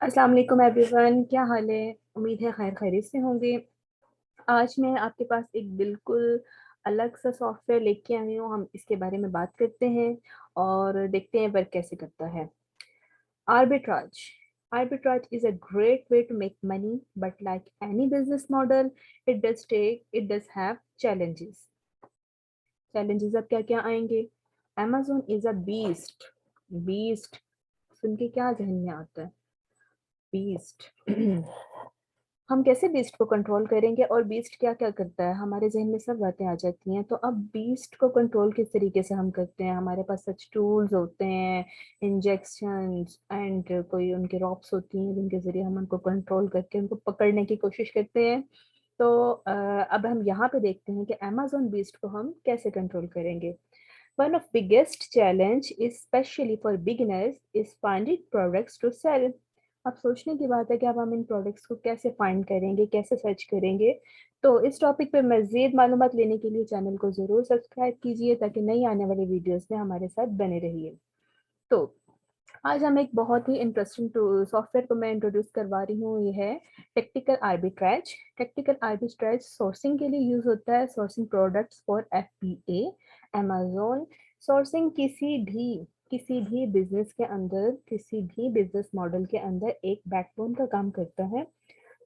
अस्सलाम वालेकुम एवरीवन, क्या हाल है? उम्मीद है खैर खैरियत से होंगे। आज मैं आपके पास एक बिल्कुल अलग सा सॉफ्टवेयर लेके आई हूँ। हम इसके बारे में बात करते हैं और देखते हैं वर्क कैसे करता है। Arbitrage Arbitrage is a great way to make money, but like any business model, it does have challenges. Challenges अब क्या क्या आएंगे? Amazon is a beast सुन के क्या जहन में आता है? बीस्ट हम कैसे बीस्ट को कंट्रोल करेंगे और बीस्ट क्या क्या करता है? हमारे जहन में सब बातें आ जाती हैं। तो अब बीस्ट को कंट्रोल किस तरीके से हम करते हैं? हमारे पास सच टूल्स होते हैं, इंजेक्शन एंड कोई उनके रॉप्स होती हैं जिनके जरिए हम उनको कंट्रोल करके उनको पकड़ने की कोशिश करते हैं। तो अब हम यहाँ पे देखते हैं कि अमेजोन बीस्ट को हम कैसे कंट्रोल करेंगे। One of biggest challenge, especially for beginners, is finding products to sell. अब सोचने की बात है कि अब हम इन प्रोडक्ट्स को कैसे फाइंड करेंगे, कैसे सर्च करेंगे। तो इस टॉपिक पे मज़ीद मालूमात लेने के लिए चैनल को ज़रूर सब्सक्राइब कीजिए ताकि नई आने वाली वीडियोस में हमारे साथ बने रहिए। तो आज हम एक बहुत ही इंटरेस्टिंग सॉफ्टवेयर को मैं इंट्रोड्यूस करवा रही हूँ। ये है tactical arbitrage. Tactical arbitrage sourcing के लिए यूज होता है, sourcing products for FBA, Amazon. Sourcing किसी भी बिजनेस के अंदर, किसी भी बिजनेस मॉडल के अंदर एक बैकबोन का काम करता है।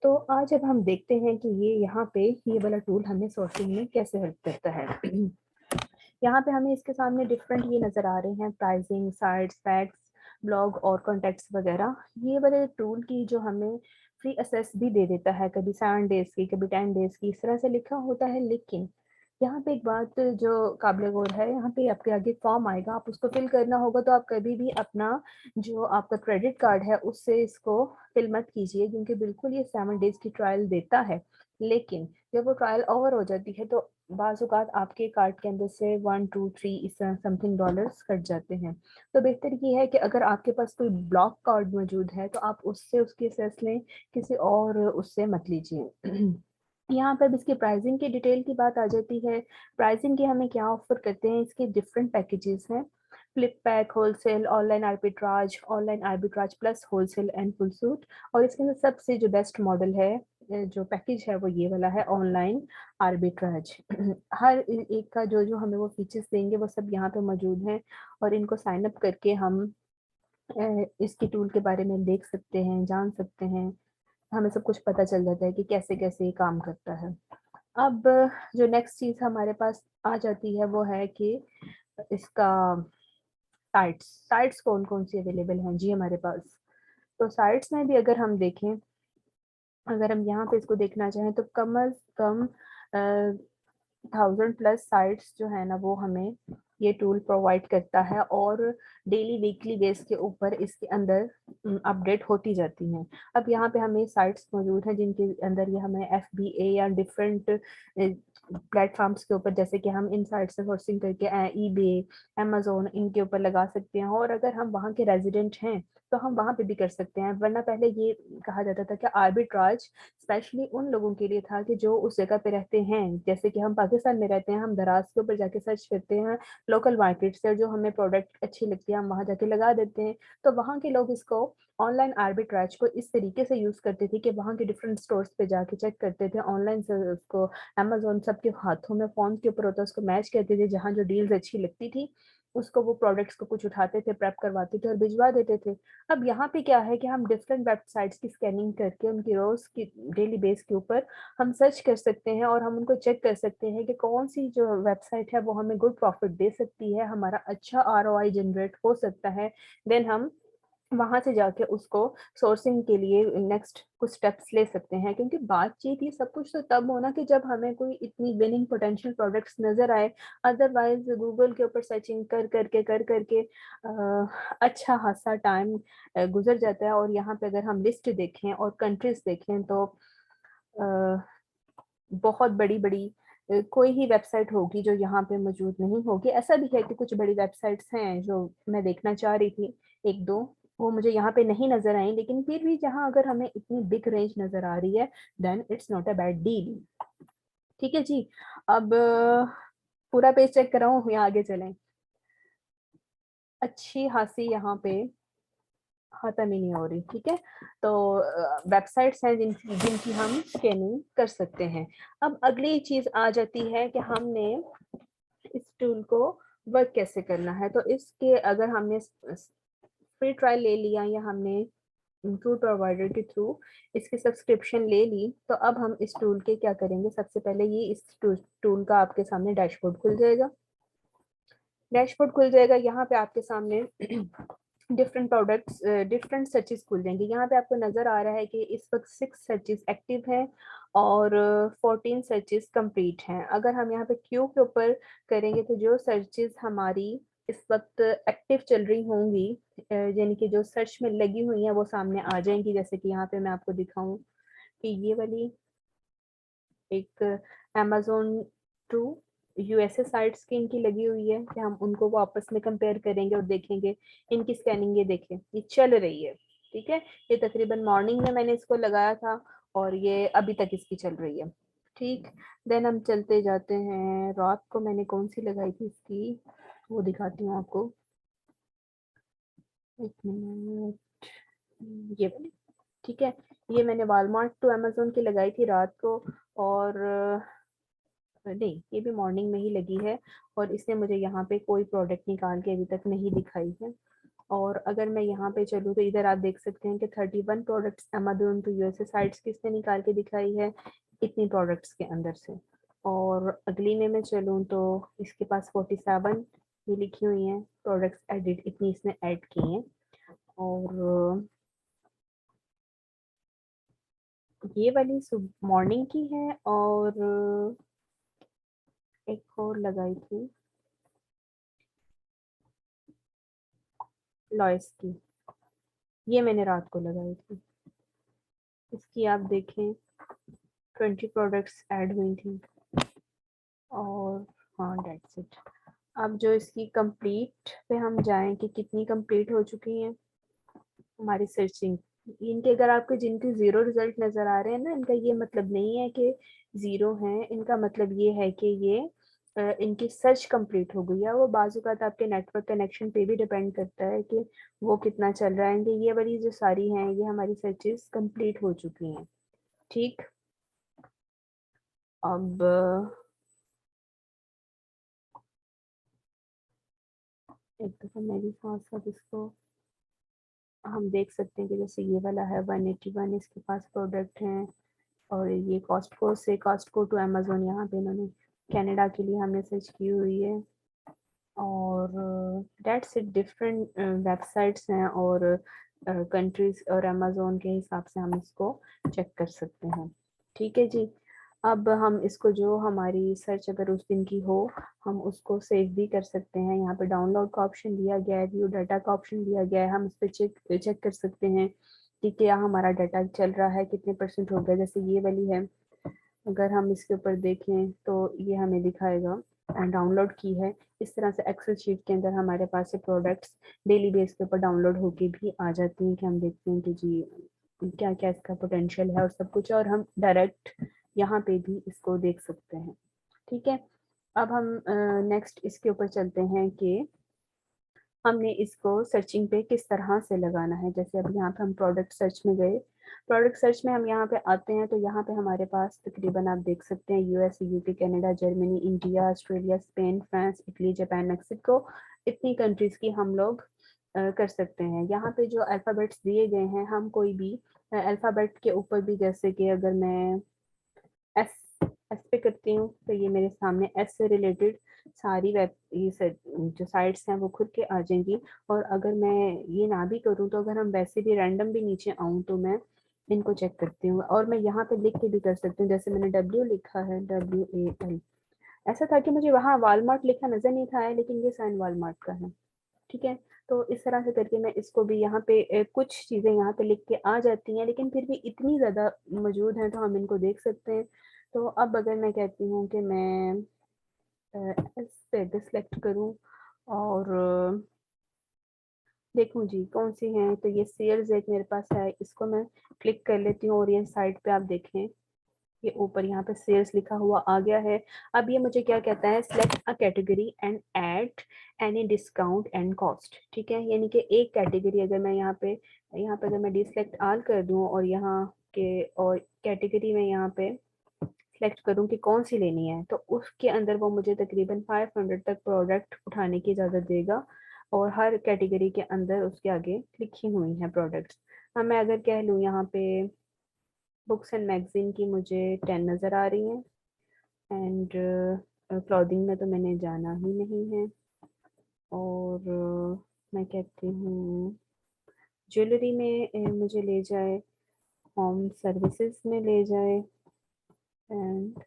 तो आज अब हम देखते हैं कि ये यहाँ पे ये वाला टूल हमें सोर्सिंग में कैसे हेल्प करता है। यहाँ पे हमें इसके सामने डिफरेंट ये नज़र आ रहे हैं, प्राइसिंग, साइट्स, फैक्ट्स, ब्लॉग और कॉन्टेक्ट्स वगैरह। ये वाले टूल की जो हमें फ्री असेस भी दे देता है, कभी 7 डेज की, कभी 10 डेज की, इस तरह से लिखा होता है। लेकिन यहाँ पे एक बात जो काबिल गौर है, यहाँ पे आपके आगे फॉर्म आएगा, आप उसको फिल करना होगा। तो आप कभी भी अपना जो आपका क्रेडिट कार्ड है उससे इसको फिल मत कीजिए, क्योंकि बिल्कुल ये 7 डेज की ट्रायल देता है। लेकिन जब वो ट्रायल ओवर हो जाती है तो बाज़-औक़ात आपके कार्ड के अंदर से 1, 2, 3 इस तरह समथिंग डॉलर्स कट जाते हैं। तो बेहतर ये है कि अगर आपके पास कोई ब्लॉक कार्ड मौजूद है तो आप उससे उसकी असेस लें, किसी और उससे मत लीजिए। यहाँ पर अब इसकी प्राइसिंग की डिटेल की बात आ जाती है। प्राइसिंग की हमें क्या ऑफर करते हैं, इसके डिफरेंट पैकेजेस हैं। Flip pack, wholesale, online arbitrage plus wholesale and full suit. और इसके अंदर सबसे जो बेस्ट मॉडल है, जो पैकेज है वो ये वाला है, ऑनलाइन आर्बिट्राज। हर एक का जो जो हमें वो फीचर्स देंगे वो सब यहाँ पे मौजूद हैं, और इनको साइन अप करके हम इसकी टूल के बारे में देख सकते हैं, जान सकते हैं। हमें सब कुछ पता चल जाता है कि कैसे कैसे ये काम करता है। अब जो नेक्स्ट चीज़ हमारे पास आ जाती है वो है कि इसका साइट्स साइट्स कौन कौन सी अवेलेबल हैं जी हमारे पास। तो साइट्स में भी अगर हम देखें, अगर हम यहाँ पे इसको देखना चाहें तो कम अज कम 1000+ साइट्स जो है ना वो हमें ये टूल प्रोवाइड करता है, और डेली वीकली बेस के ऊपर इसके अंदर अपडेट होती जाती हैं। अब यहाँ पे हमें साइट्स मौजूद हैं जिनके अंदर ये हमें एफबीए या डिफरेंट प्लेटफॉर्म्स के ऊपर, जैसे कि हम इन साइट से सोर्सिंग करके ईबे, अमेजोन, इनके ऊपर लगा सकते हैं। और अगर हम वहाँ के रेजिडेंट हैं तो हम वहाँ पे भी कर सकते हैं। वरना पहले ये कहा जाता था कि आर्बिट्राज स्पेशली उन लोगों के लिए था कि जो उस जगह पे रहते हैं। जैसे कि हम पाकिस्तान में रहते हैं, हम दराज के ऊपर जाके सर्च करते हैं लोकल मार्केट से, जो हमें प्रोडक्ट अच्छी लगती है हम वहाँ जाके लगा देते हैं। तो वहाँ के लोग इसको ऑनलाइन आर्बिट्राज को इस तरीके से यूज़ करते थे कि वहाँ के डिफरेंट स्टोर्स पे जाके चेक करते थे ऑनलाइन से उसको। अमेज़न सबके हाथों में फ़ोन के ऊपर होता है, उसको मैच करते थे, जहाँ जो डील्स अच्छी लगती थी उसको वो प्रोडक्ट्स को कुछ उठाते थे, प्रेप करवाते थे और भिजवा देते थे। अब यहाँ पे क्या है कि हम डिफरेंट वेबसाइट्स की स्कैनिंग करके उनकी रोज़ की डेली बेस के ऊपर हम सर्च कर सकते हैं, और हम उनको चेक कर सकते हैं कि कौन-सी जो वेबसाइट है वो हमें गुड प्रॉफ़िट दे सकती है, हमारा अच्छा आरओआई जनरेट हो सकता है। देन हम वहाँ से जाके उसको सोर्सिंग के लिए नेक्स्ट कुछ स्टेप्स ले सकते हैं। क्योंकि बातचीत ये सब कुछ तो तब होना कि जब हमें कोई इतनी विनिंग पोटेंशियल प्रोडक्ट्स नज़र आए। अदरवाइज़ गूगल के ऊपर सर्चिंग कर करके अच्छा खासा टाइम गुज़र जाता है। और यहाँ पे अगर हम लिस्ट देखें और कंट्रीज़ देखें तो अ, बहुत बड़ी-बड़ी कोई ही वेबसाइट होगी जो यहाँ पे मौजूद नहीं होगी। ऐसा भी है कि कुछ बड़ी वेबसाइट्स हैं जो मैं देखना चाह रही थी, 1-2, वो मुझे यहाँ पे नहीं नज़र आई। लेकिन फिर भी जहाँ अगर हमें इतनी बिग रेंज नज़र आ रही है, then it's not a bad deal. ठीक है जी। अब पूरा पेज चेक कराऊँ या आगे चलें? अच्छी खासी यहाँ पे खत्म ही नहीं हो रही। ठीक है, तो वेबसाइट्स हैं जिनकी जिनकी हम स्कैनिंग कर सकते हैं। अब अगली चीज आ जाती है कि हमने इस टूल को वर्क कैसे करना है। तो इसके अगर हमने फ्री ट्रायल ले लिया या हमने टूल प्रोवाइडर के थ्रू इसकी सब्सक्रिप्शन ले ली, तो अब हम इस टूल के क्या करेंगे, सबसे पहले ये इस टूल का आपके सामने डैशबोर्ड खुल जाएगा। डैशबोर्ड खुल जाएगा, यहाँ पे आपके सामने डिफरेंट प्रोडक्ट्स, डिफरेंट सर्चेस खुल जाएंगे। यहाँ पे आपको नजर आ रहा है कि इस वक्त 6 सर्चेस एक्टिव हैं और 14 सर्चेस कंप्लीट हैं। अगर हम यहाँ पे क्यू के ऊपर करेंगे तो जो सर्चेस हमारी इस वक्त एक्टिव चल रही होंगी, यानी कि जो सर्च में लगी हुई हैं, वो सामने आ जाएंगी। जैसे कि यहाँ पे मैं आपको दिखाऊं कि ये वाली एक अमेजोन टू यूएसए साइट्स की इनकी लगी हुई है, कि हम उनको वो आपस में कंपेयर करेंगे और देखेंगे इनकी स्कैनिंग। ये देखें, ये चल रही है। ठीक है, ये तकरीबन मॉर्निंग में मैंने इसको लगाया था और ये अभी तक इसकी चल रही है। ठीक, देन हम चलते जाते हैं, रात को मैंने कौन सी लगाई थी इसकी, वो दिखाती हूँ आपको। एक मिनट, ये वाली। ठीक है, ये मैंने वालमार्ट टू अमेजोन की लगाई थी रात को, और नहीं, ये भी मॉर्निंग में ही लगी है और इसने मुझे यहाँ पे कोई प्रोडक्ट निकाल के अभी तक नहीं दिखाई है। और अगर मैं यहाँ पे चलूँ तो इधर आप देख सकते हैं कि 31 products Amazon to USA sites किसने निकाल के दिखाई है, इतनी प्रोडक्ट्स के अंदर से। और अगली में मैं चलूँ तो इसके पास 47 ये लिखी हुई हैं प्रोडक्ट्स एडिट, इतनी इसने ऐड की हैं। और ये वाली मॉर्निंग की है, और एक और लगाई थी लॉयस की, ये मैंने रात को लगाई थी। इसकी आप देखें 20 प्रोडक्ट्स ऐड हुई थी। और हाँ, डेट्स इट। अब जो इसकी कंप्लीट पे हम जाएं कि कितनी कंप्लीट हो चुकी हैं हमारी सर्चिंग, इनके अगर आपको जिनके जीरो रिजल्ट नजर आ रहे हैं ना, इनका ये मतलब नहीं है कि जीरो है, इनका मतलब ये है कि ये इनकी सर्च कंप्लीट हो गई है। वो बाजुकात आपके नेटवर्क कनेक्शन पे भी डिपेंड करता है कि वो कितना चल रहा है। ये वाली जो सारी हैं ये हमारी सर्चेस कंप्लीट हो चुकी हैं। ठीक, अब एक दफ़ा मेरी साथ साथ इसको हम देख सकते हैं कि जैसे ये वाला है 181 इसके पास प्रोडक्ट हैं, और ये कॉस्टको से कॉस्टको टू अमेजोन, यहाँ पे इन्होंने कनाडा के लिए हमने सर्च की हुई है। और डेट्स इट, डिफरेंट वेबसाइट्स हैं और कंट्रीज और अमेजोन के हिसाब से हम इसको चेक कर सकते हैं। ठीक है जी, अब हम इसको जो हमारी सर्च अगर उस दिन की हो, हम उसको सेव भी कर सकते हैं। यहाँ पे डाउनलोड का ऑप्शन दिया गया है, व्यू डाटा का ऑप्शन दिया गया है, हम इस पर चेक कर सकते हैं कि क्या हमारा डाटा चल रहा है, कितने परसेंट हो गया। जैसे ये वाली है, अगर हम इसके ऊपर देखें तो ये हमें दिखाएगा डाउनलोड की है। इस तरह से एक्सेल शीट के अंदर हमारे पास से प्रोडक्ट्स डेली बेस के ऊपर डाउनलोड होके भी आ जाती हैं, कि हम देखते हैं कि जी क्या क्या इसका पोटेंशियल है और सब कुछ, और हम डायरेक्ट यहाँ पे भी इसको देख सकते हैं। ठीक है, अब हम नेक्स्ट इसके ऊपर चलते हैं कि हमने इसको सर्चिंग पे किस तरह से लगाना है। जैसे अब यहाँ पे हम प्रोडक्ट सर्च में गए, प्रोडक्ट सर्च में हम यहाँ पे आते हैं तो यहाँ पे हमारे पास तकरीबन आप देख सकते हैं US, UK, Canada, Germany, India, Australia, Spain, France, Italy, Japan, Mexico, इतनी कंट्रीज की हम लोग कर सकते हैं। यहाँ पे जो अल्फ़ाबेट्स दिए गए हैं, हम कोई भी अल्फ़ाबेट के ऊपर भी, जैसे कि अगर मैं एस एस पे करती हूँ तो ये मेरे सामने एस से रिलेटेड सारी वेब ये जो साइट्स हैं वो खुद के आ जाएंगी। और अगर मैं ये ना भी करूँ तो अगर हम वैसे भी रैंडम भी नीचे आऊँ तो मैं इनको चेक करती हूँ, और मैं यहाँ पे लिख के भी कर सकती हूँ। जैसे मैंने डब्ल्यू लिखा है, WAL, ऐसा था कि मुझे वहाँ वालमार्ट लिखा नजर नहीं था आया, लेकिन ये साइन वालमार्ट का है। ठीक है, तो इस तरह से करके मैं इसको भी यहाँ पे कुछ चीज़ें यहाँ पे लिख के आ जाती हैं, लेकिन फिर भी इतनी ज़्यादा मौजूद हैं तो हम इनको देख सकते हैं। तो अब अगर मैं कहती हूँ कि मैं इस पे सिलेक्ट करूँ और देखूँ जी कौन सी हैं, तो ये सेल्स एक मेरे पास है, इसको मैं क्लिक कर लेती हूँ और ये साइट पे आप देखें ये ऊपर यहाँ पे सेल्स लिखा हुआ आ गया है। अब ये मुझे क्या कहता है, select a category and add any discount and cost. ठीक है, यानी कि एक कैटेगरी अगर मैं यहाँ पे अगर मैं डिसलेक्ट आल कर दूँ और यहाँ के और कैटेगरी में यहाँ पे सेलेक्ट करूँ कि कौन सी लेनी है, तो उसके अंदर वो मुझे तकरीबन 500 तक प्रोडक्ट उठाने की इजाज़त देगा और हर कैटेगरी के अंदर उसके आगे लिखी हुई हैं प्रोडक्ट्स। अब मैं अगर कह लूँ यहाँ पे बुक्स एंड मैगजीन की मुझे 10 नज़र आ रही हैं, एंड क्लॉथिंग में तो मैंने जाना ही नहीं है, और मैं कहती हूँ ज्वेलरी में मुझे ले जाए, होम सर्विसेज में ले जाए, एंड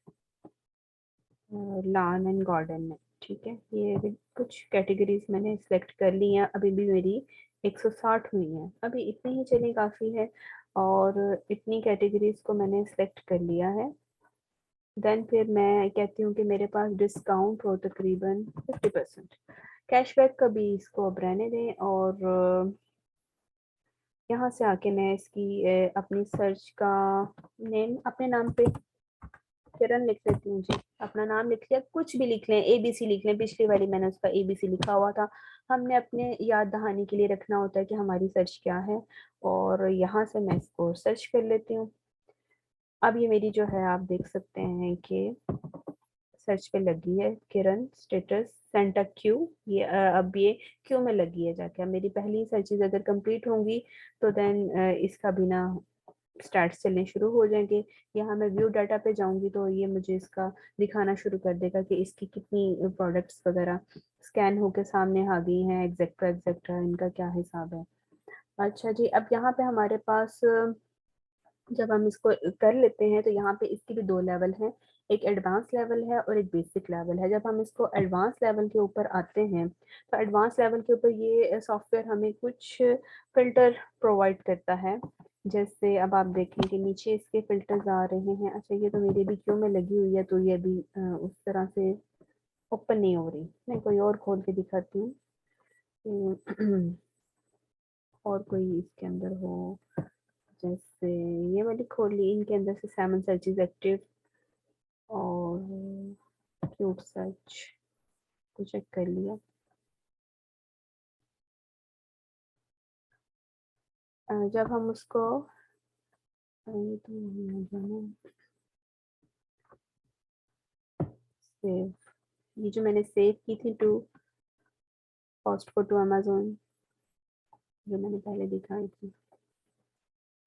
लॉन एंड गार्डन में। ठीक है, ये भी कुछ कैटेगरीज मैंने सेलेक्ट कर ली हैं। अभी भी मेरी 160 हुई हैं, अभी इतनी ही चली काफ़ी है, और इतनी कैटेगरीज को मैंने सेलेक्ट कर लिया है। देन फिर मैं कहती हूँ कि मेरे पास डिस्काउंट हो तकरीबन 50%। कैशबैक का भी इसको अब रहने दें, और यहाँ से आके मैं इसकी अपनी सर्च का नेम अपने नाम पे किरण लिख लेती हूँ जी। अपना नाम लिख लिया, कुछ भी लिख लें, एबीसी लिख लें, पिछली वाली मैंने उसका एबीसी लिखा हुआ था। हमने अपने याद दहानी के लिए रखना होता है कि हमारी सर्च क्या है, और यहाँ से मैं इसको सर्च कर लेती हूँ। अब ये मेरी जो है आप देख सकते हैं कि सर्च पे लगी है, किरण स्टेटस सेंटा क्यू। ये अब ये क्यू में लगी है जाके। अब मेरी पहली सर्चेज अगर कंप्लीट होंगी तो देन इसका बिना स्टार्ट चलने शुरू हो जाएंगे। यहाँ मैं व्यू डाटा पे जाऊंगी तो ये मुझे इसका दिखाना शुरू कर देगा कि इसकी कितनी प्रोडक्ट्स वगैरह स्कैन होके सामने आ गई हैं, एग्जेक्ट्रा एग्जेक्ट्रा इनका क्या हिसाब है। अच्छा जी, अब यहाँ पे हमारे पास जब हम इसको कर लेते हैं तो यहाँ पे इसकी भी दो लेवल हैं, एक एडवांस लेवल है और एक बेसिक लेवल है। जब हम इसको एडवांस लेवल के ऊपर आते हैं तो एडवांस लेवल के ऊपर ये सॉफ्टवेयर हमें कुछ फिल्टर प्रोवाइड करता है। जैसे अब आप देखें कि नीचे इसके फिल्टर्स आ रहे हैं। अच्छा, ये तो मेरे भी क्यों में लगी हुई है तो ये भी उस तरह से ओपन नहीं हो रही। मैं कोई और खोल के दिखाती हूँ और कोई इसके अंदर हो। जैसे ये वाली खोली, इनके अंदर से सैमन सर्चेज एक्टिव और क्यूट सर्च को चेक कर लिया। जब हम उसको सेव, ये जो मैंने सेव की थी टू पोस्ट टू अमेजोन, जो मैंने पहले दिखाई थी,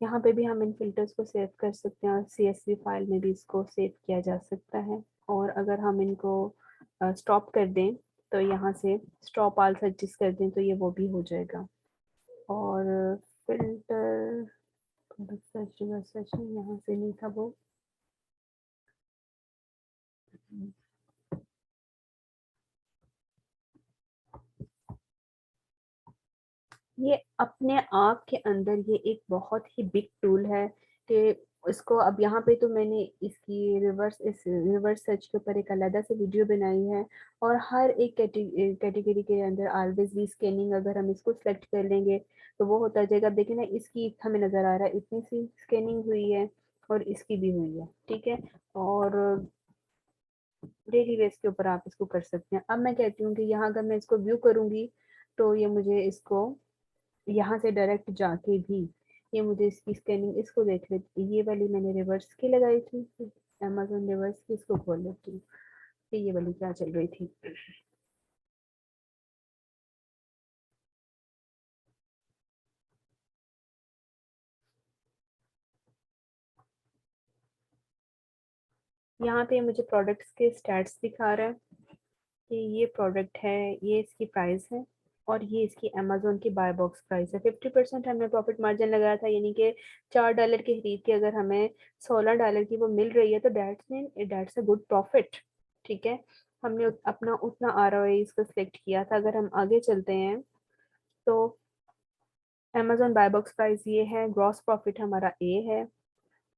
यहाँ पे भी हम इन फिल्टर्स को सेव कर सकते हैं और CSV फाइल में भी इसको सेव किया जा सकता है। और अगर हम इनको स्टॉप कर दें तो यहाँ से स्टॉप ऑल सर्चेस कर दें तो ये वो भी हो जाएगा। और फिल्टर सर्च यहाँ से नहीं था वो। ये अपने आप के अंदर ये एक बहुत ही बिग टूल है कि इसको अब यहाँ पे तो मैंने इसकी रिवर्स सर्च के ऊपर एक अलग से वीडियो बनाई है, और हर एक कैटेगरी के अंदर ऑलवेज भी स्कैनिंग अगर हम इसको सेलेक्ट कर लेंगे तो वो होता जाएगा। देखिए ना, इसकी हमें नज़र आ रहा है इतनी सी स्कैनिंग हुई है और इसकी भी हुई है। ठीक है, और डेली बेस के ऊपर आप इसको कर सकते हैं। अब मैं कहती हूँ कि यहाँ अगर मैं इसको व्यू करूँगी तो ये मुझे इसको यहाँ से डायरेक्ट जाके भी ये मुझे इसकी स्कैनिंग इसको देख लेती। ये वाली मैंने रिवर्स की लगाई थी, अमेजोन रिवर्स की, इसको खोल लेती हूँ कि ये वाली क्या चल रही थी। यहाँ पे मुझे प्रोडक्ट्स के स्टैट्स दिखा रहा है कि ये प्रोडक्ट है, ये इसकी प्राइस है, और ये इसकी अमेजोन की बाय बॉक्स प्राइस है। 50% हमने प्रॉफिट मार्जिन लगाया था, यानी कि $4 की खरीद के अगर हमें $16 की वो मिल रही है तो दैट्स अ गुड प्रॉफिट। ठीक है, हमने अपना उतना ROI इसको सिलेक्ट किया था। अगर हम आगे चलते हैं तो अमेजोन बाय बॉक्स प्राइस ये है, ग्रॉस प्रॉफिट हमारा ए है,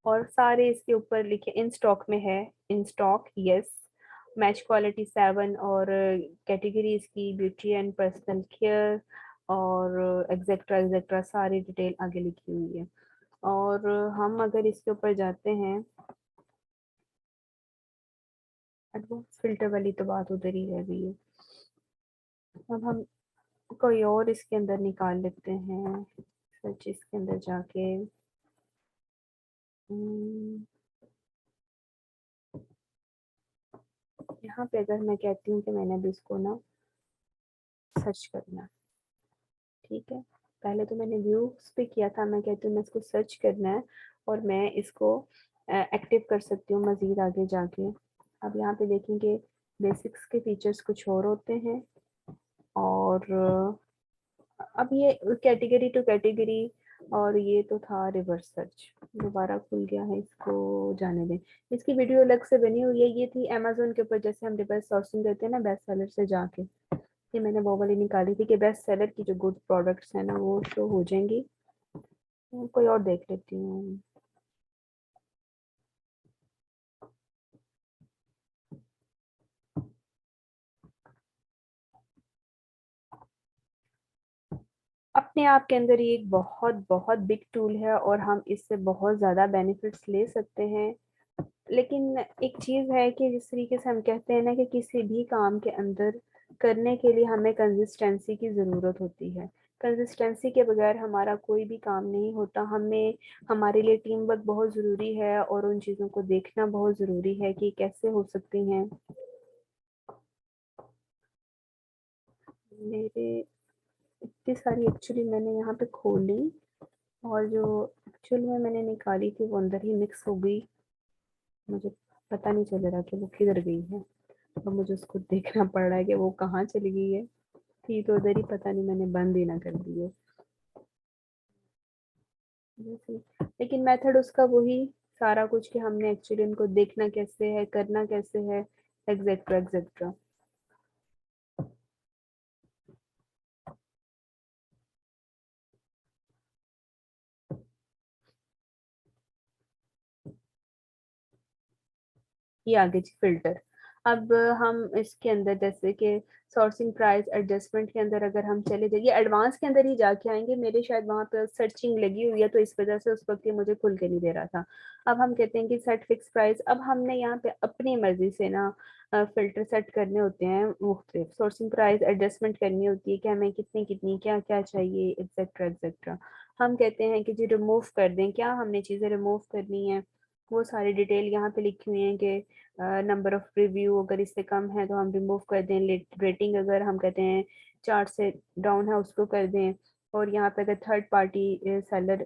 और सारे इसके ऊपर लिखे इन स्टॉक में है, in stock yes, match quality 7, और कैटेगरी इसकी ब्यूटी एंड पर्सनल केयर, और एग्जेट्रा एग्जेट्रा सारी डिटेल आगे लिखी हुई है। और हम अगर इसके ऊपर जाते हैं एडवांस फ़िल्टर वाली तो बात उधर ही रह गई है। अब हम कोई और इसके अंदर निकाल लेते हैं, सर्च इसके अंदर जाके। यहाँ पे अगर मैं कहती हूँ कि मैंने अभी इसको ना सर्च करना, ठीक है। पहले तो मैंने व्यूज़ पे किया था, मैं कहती हूँ मैं इसको सर्च करना है और मैं इसको एक्टिव कर सकती हूँ मज़ीद आगे जाके। अब यहाँ पे देखेंगे बेसिक्स के फीचर्स कुछ और होते हैं, और अब ये कैटेगरी टू कैटेगरी, और ये तो था रिवर्स सर्च। दोबारा खुल गया है, इसको जाने दें। इसकी वीडियो अलग से बनी हुई है, ये थी अमेज़न के ऊपर जैसे हम रिवर्स सोर्सिंग करते हैं ना बेस्ट सेलर से जाके। ये मैंने वो वाली निकाली थी कि बेस्ट सेलर की जो गुड प्रोडक्ट्स हैं ना वो शो हो जाएंगी। कोई और देख लेती हूँ। अपने आप के अंदर ये एक बहुत बहुत बिग टूल है और हम इससे बहुत ज़्यादा बेनिफिट्स ले सकते हैं। लेकिन एक चीज़ है कि जिस तरीके से हम कहते हैं ना कि किसी भी काम के अंदर करने के लिए हमें कंसिस्टेंसी की ज़रूरत होती है। कंसिस्टेंसी के बगैर हमारा कोई भी काम नहीं होता। हमें हमारे लिए टीम वर्क बहुत ज़रूरी है और उन चीज़ों को देखना बहुत ज़रूरी है कि कैसे हो सकती हैं। मेरे इतनी सारी एक्चुअली मैंने यहाँ पे खोली, और जो एक्चुअल में मैंने निकाली थी वो अंदर ही मिक्स हो गई। मुझे पता नहीं चल रहा कि वो किधर गई है, और मुझे उसको देखना पड़ रहा है कि वो कहाँ चली गई है। थी तो उधर ही, पता नहीं मैंने बंद ही ना कर दी है। लेकिन मेथड उसका वही सारा कुछ कि हमने एक्चुअली उनको देखना कैसे है, करना कैसे है, एग्जेट्रा एग्जेट्रा। ये आगे जी फिल्टर। अब हम इसके अंदर जैसे कि सोर्सिंग प्राइस एडजस्टमेंट के अंदर अगर हम चले जाइए, एडवांस के अंदर ही जाके आएंगे। मेरे शायद वहां पे सर्चिंग लगी हुई है तो इस वजह से उस वक्त ये मुझे खुल के नहीं दे रहा था। अब हम कहते हैं कि सेट फिक्स प्राइस। अब हमने यहाँ पे अपनी मर्जी से ना फिल्टर सेट करने होते हैं मुख्तलिफ। सोर्सिंग प्राइस एडजस्टमेंट करनी होती है कि हमें कितनी कितनी क्या क्या चाहिए, एक्सेट्रा एक्सेट्रा। हम कहते हैं कि जी रिमूव कर दें, क्या हमने चीज़ें रिमूव करनी है, वो सारी डिटेल यहाँ पे लिखी हुई है कि नंबर ऑफ रिव्यू अगर इससे कम है तो हम रिमूव कर दें। रेटिंग अगर हम कहते हैं 4 से डाउन है उसको कर दें। और यहाँ पे अगर थर्ड पार्टी सेलर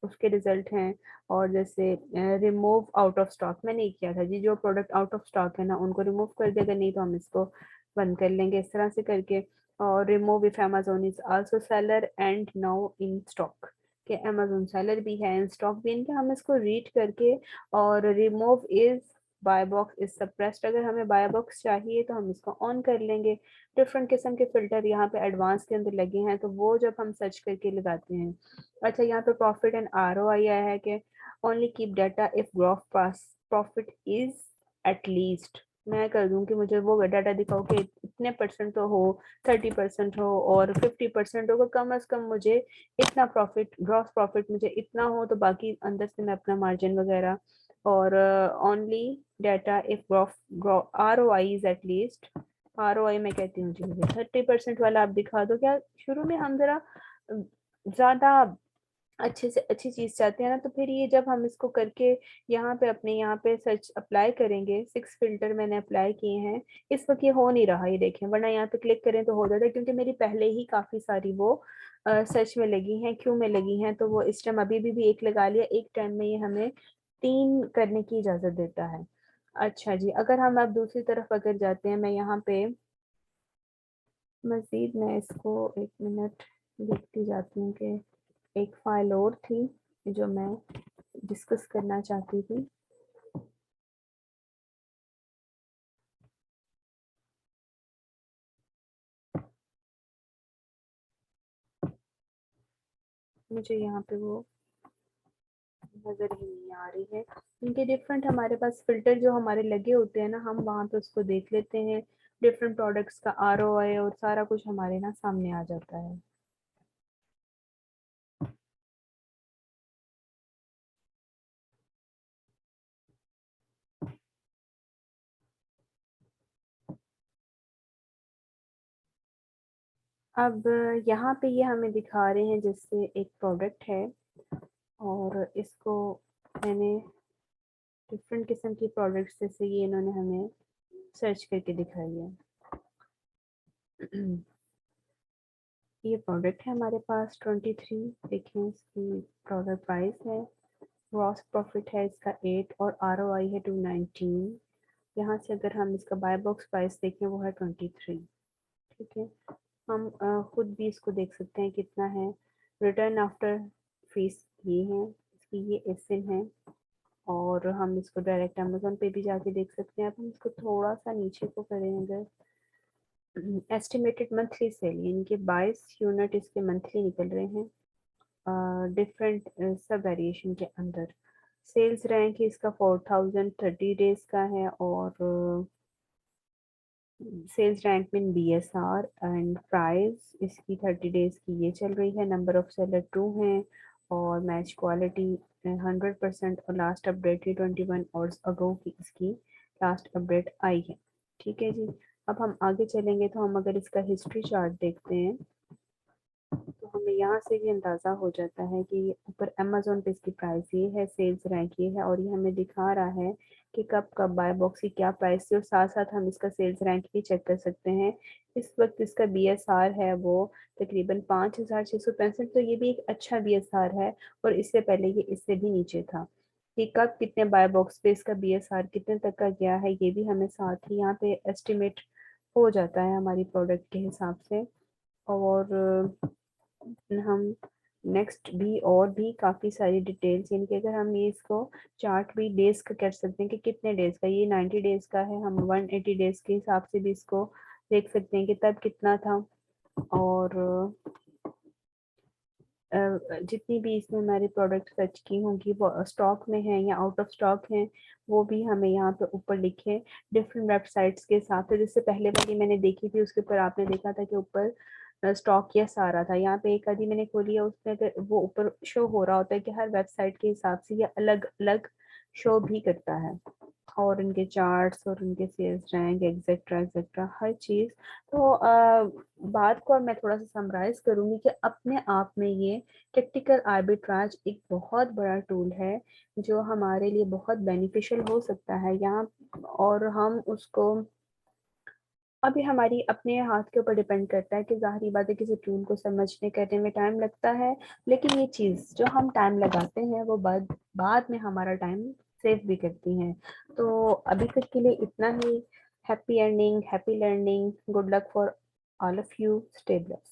उसके रिजल्ट हैं, और जैसे रिमूव आउट ऑफ स्टॉक मैंने ये किया था जी, जो प्रोडक्ट आउट ऑफ स्टॉक है ना उनको रिमूव कर देगा, नहीं तो हम इसको बंद कर लेंगे इस तरह से करके। और remove if Amazon is also seller and now in stock, कि अमेजोन सेलर भी है इन स्टॉक भी इनके, हम इसको रीड करके। और remove is by box is suppressed, अगर हमें बाय बॉक्स चाहिए तो हम इसको ऑन कर लेंगे। डिफरेंट किस्म के फिल्टर यहाँ पे एडवांस के अंदर लगे हैं, तो वो जब हम सर्च करके लगाते हैं। अच्छा, यहाँ पे प्रॉफिट एंड ROI आया है कि only keep data if gross profit is at least. मैं कर दूं कि मुझे वो डाटा दिखाओ कि इतने परसेंट तो हो, 30% हो और 50% हो, कम अज कम मुझे इतना प्रॉफिट, ग्रॉस प्रॉफिट मुझे इतना हो, तो बाकी अंदर से मैं अपना मार्जिन वगैरह। और only data if ROI is at least. ROI मैं कहती हूँ जी मुझे 30% वाला आप दिखा दो। क्या शुरू में हम जरा ज्यादा अच्छे से अच्छी चीज चाहते हैं ना, तो फिर ये जब हम इसको करके यहाँ पे अपने यहाँ पे सर्च अप्लाई करेंगे, 6 फिल्टर मैंने अप्लाई किए हैं। इस वक्त ये हो नहीं रहा, ये देखें, वरना यहाँ पे क्लिक करें तो हो जाता है, क्योंकि मेरी पहले ही काफी सारी वो सर्च में लगी हैं, क्यू में लगी हैं। तो वो इस टाइम अभी भी एक लगा लिया, एक टाइम में ये हमें 3 करने की इजाजत देता है। अच्छा जी, अगर हम अब दूसरी तरफ अगर जाते हैं, मैं यहाँ पे मजीद मैं इसको एक मिनट देखती जाती हूँ कि एक फाइल और थी जो मैं डिस्कस करना चाहती थी। मुझे यहाँ पे वो नज़र ही नहीं आ रही है, क्योंकि डिफरेंट हमारे पास फिल्टर जो हमारे लगे होते हैं ना, हम वहाँ पे उसको देख लेते हैं। डिफरेंट प्रोडक्ट्स का ROI और सारा कुछ हमारे ना सामने आ जाता है। अब यहाँ पे ये हमें दिखा रहे हैं जैसे एक प्रोडक्ट है और इसको मैंने डिफरेंट किस्म की प्रोडक्ट्स जैसे ये इन्होंने हमें सर्च करके दिखाई है। ये प्रोडक्ट है हमारे पास 23, देखें इसकी प्रोडक्ट प्राइस है, ग्रॉस प्रॉफिट है इसका 8 और ROI है 219। यहाँ से अगर हम इसका बाय बॉक्स प्राइस देखें वो है 23। ठीक है, हम खुद भी इसको देख सकते हैं कितना है। रिटर्न आफ्टर फीस ये है, इसकी ये एसएन है और हम इसको डायरेक्ट अमेजोन पे भी जाके देख सकते हैं। अब हम इसको थोड़ा सा नीचे को करें अगर, एस्टिमेटेड मंथली सेल यानी कि 22 यूनिट इसके मंथली निकल रहे हैं डिफरेंट सब वेरिएशन के अंदर। सेल्स रैंक इसका 4030 डेज का है और सेल्स रैंक में BSR एंड प्राइस इसकी 30 डेज की ये चल रही है। नंबर ऑफ सेलर 2 हैं और मैच क्वालिटी 100% और लास्ट अपडेट ही 21 आवर्स अगो की इसकी लास्ट अपडेट आई है। ठीक है जी, अब हम आगे चलेंगे तो हम अगर इसका हिस्ट्री चार्ट देखते हैं तो हमें यहाँ से भी अंदाज़ा हो जाता है कि ऊपर अमेजोन पे इसकी प्राइस ये है, सेल्स रैंक ये है और ये हमें दिखा रहा है कि कब कब बाय बॉक्स की क्या प्राइस थी और साथ साथ हम इसका सेल्स रैंक भी चेक कर सकते हैं। इस वक्त इसका BSR है वो तकरीबन 5665, तो ये भी एक अच्छा BSR है और इससे पहले ये इससे भी नीचे था। कि कब कितने बाय बॉक्स पे इसका BSR कितने तक का गया है ये भी हमें साथ ही यहाँ पे एस्टिमेट हो जाता है हमारी प्रोडक्ट के हिसाब से। और हम नेक्स्ट भी और भी काफ़ी सारी डिटेल्स यानी कि अगर हम ये इसको चार्ट भी डेज का कर सकते हैं कि कितने डेज का, ये 90 डेज का है, हम 180 डेज के हिसाब से भी इसको देख सकते हैं कि तब कितना था। और जितनी भी इसमें हमारी प्रोडक्ट सर्च की होंगी वो स्टॉक में है या आउट ऑफ स्टॉक है वो भी हमें यहाँ पे ऊपर लिखे डिफरेंट वेबसाइट्स के हिसाब से। जिससे पहले वाली मैंने देखी थी उसके ऊपर आपने देखा था कि ऊपर स्टॉक या सारा था, यहाँ पे एक आदि मैंने खोली है उसमें अगर वो ऊपर शो हो रहा होता है कि हर वेबसाइट के हिसाब से ये अलग अलग शो भी करता है और उनके चार्ट्स और उनके सेल्स रैंक एक्सेट्रा एक्सेट्रा हर चीज़। तो बात को अब मैं थोड़ा सा समराइज करूंगी कि अपने आप में ये टेक्टिकल आर्बिट्राज एक बहुत बड़ा टूल है जो हमारे लिए बहुत बेनिफिशियल हो सकता है यहाँ। और हम उसको अभी हमारी अपने हाथ के ऊपर डिपेंड करता है कि ज़ाहिरी बात है किसी टूल को समझने करने में टाइम लगता है, लेकिन ये चीज़ जो हम टाइम लगाते हैं वो बाद में हमारा टाइम सेव भी करती हैं। तो अभी तक के लिए इतना ही। Happy earning, happy learning, good luck for all of you, stay blessed.